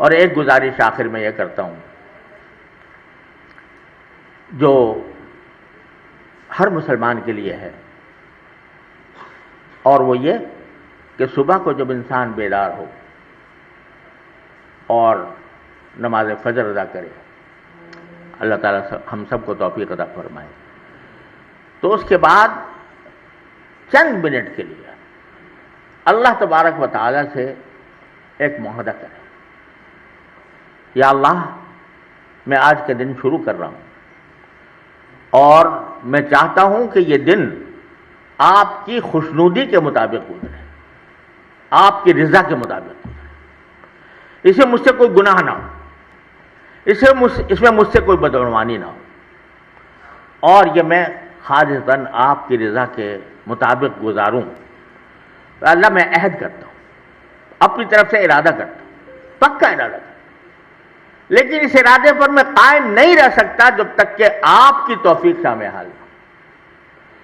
اور ایک گزارش آخر میں یہ کرتا ہوں جو ہر مسلمان کے لیے ہے، اور وہ یہ کہ صبح کو جب انسان بیدار ہو اور نماز فجر ادا کرے، اللہ تعالیٰ ہم سب کو توفیق عطا فرمائے، تو اس کے بعد چند منٹ کے لیے اللہ تبارک و تعالیٰ سے ایک معاہدہ کرے، یا اللہ میں آج کا دن شروع کر رہا ہوں اور میں چاہتا ہوں کہ یہ دن آپ کی خوشنودی کے مطابق گزرے، آپ کی رضا کے مطابق گزرے، اسے مجھ سے کوئی گناہ نہ ہو، اس میں مجھ سے کوئی بدعنوانی نہ ہو، اور یہ میں خالصتاً آپ کی رضا کے مطابق گزاروں۔ اللہ میں عہد کرتا ہوں، اپنی طرف سے ارادہ کرتا ہوں، پکا ارادہ کرتا ہوں، لیکن اس ارادے پر میں قائم نہیں رہ سکتا جب تک کہ آپ کی توفیق شامل حال نہ ہو۔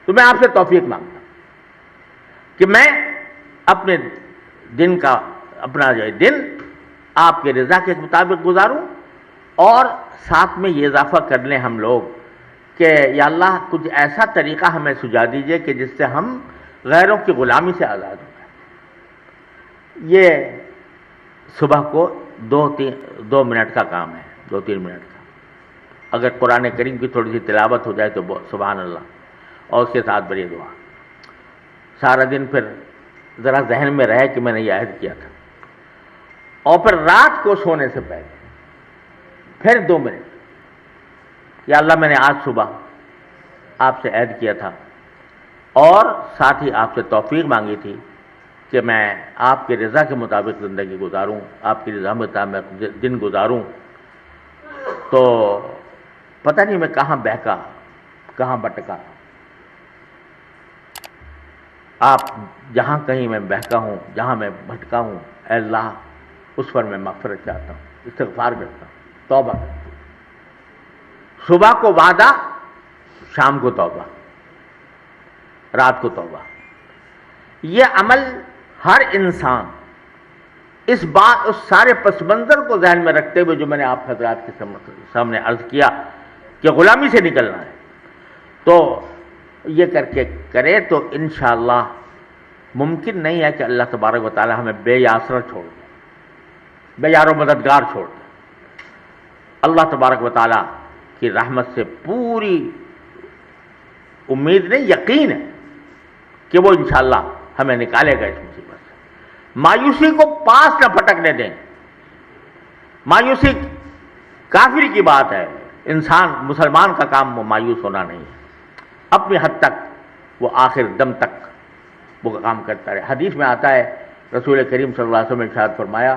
تو میں آپ سے توفیق مانگتا ہوں کہ میں اپنے دن کا اپنا جو دن آپ کے رضا کے مطابق گزاروں، اور ساتھ میں یہ اضافہ کر لیں ہم لوگ کہ یا اللہ کچھ ایسا طریقہ ہمیں سجھا دیجئے کہ جس سے ہم غیروں کی غلامی سے آزاد ہو جائیں۔ یہ صبح کو دو منٹ کا کام ہے، 2-3 منٹ کا۔ اگر قرآن کریم کی تھوڑی سی تلاوت ہو جائے تو سبحان اللہ، اور اس کے ساتھ بڑی دعا، سارا دن پھر ذرا ذہن میں رہے کہ میں نے یہ عہد کیا تھا، اور پھر رات کو سونے سے پہلے پھر 2 منٹ، یا اللہ میں نے آج صبح آپ سے عہد کیا تھا اور ساتھ ہی آپ سے توفیق مانگی تھی کہ میں آپ کی رضا کے مطابق زندگی گزاروں، آپ کی رضا کے مطابق دن گزاروں، تو پتہ نہیں میں کہاں بہکا، کہاں بٹکا۔ آپ جہاں کہیں میں بہکا ہوں، جہاں میں بھٹکا ہوں، اے اللہ اس پر میں مغفرت چاہتا ہوں، استغفار کرتا ہوں، توبہ کرتا ہوں۔ صبح کو وعدہ، شام کو توبہ، رات کو توبہ۔ یہ عمل ہر انسان اس سارے پس منظر کو ذہن میں رکھتے ہوئے جو میں نے آپ حضرات کے سامنے عرض کیا کہ غلامی سے نکلنا ہے، تو یہ کر کے کرے تو انشاءاللہ ممکن نہیں ہے کہ اللہ تبارک و تعالی ہمیں بے آسرا چھوڑ دے، بے یار و مددگار چھوڑ دے۔ اللہ تبارک و تعالی کی رحمت سے پوری امید نہیں، یقین ہے کہ وہ انشاءاللہ ہمیں نکالے گا اس مصیبت سے۔ مایوسی کو پاس نہ پھٹکنے دیں، مایوسی کافر کی بات ہے، انسان مسلمان کا کام وہ مایوس ہونا نہیں ہے، اپنی حد تک وہ آخر دم تک وہ کام کرتا رہے۔ حدیث میں آتا ہے رسول کریم صلی اللہ علیہ وسلم نے ارشاد فرمایا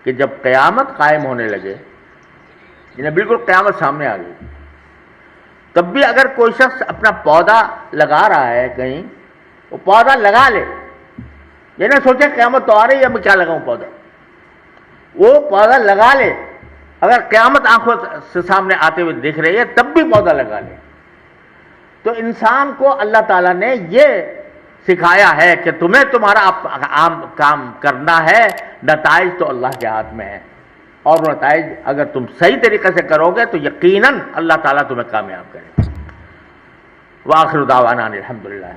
کہ جب قیامت قائم ہونے لگے، یعنی بالکل قیامت سامنے آ گئی، تب بھی اگر کوئی شخص اپنا پودا لگا رہا ہے کہیں، وہ پودا لگا لے، یہ نہ سوچے قیامت تو آ رہی ہے میں کیا لگاؤں پودا، وہ پودا لگا لے، اگر قیامت آنکھوں سے سامنے آتے ہوئے دیکھ رہی ہے تب بھی پودا لگا لے۔ تو انسان کو اللہ تعالیٰ نے یہ سکھایا ہے کہ تمہیں تمہارا عام کام کرنا ہے، نتائج تو اللہ کے ہاتھ میں ہے، اور وہ نتائج اگر تم صحیح طریقے سے کرو گے تو یقیناً اللہ تعالیٰ تمہیں کامیاب کرے گا۔ وآخر دعوانا الحمدللہ۔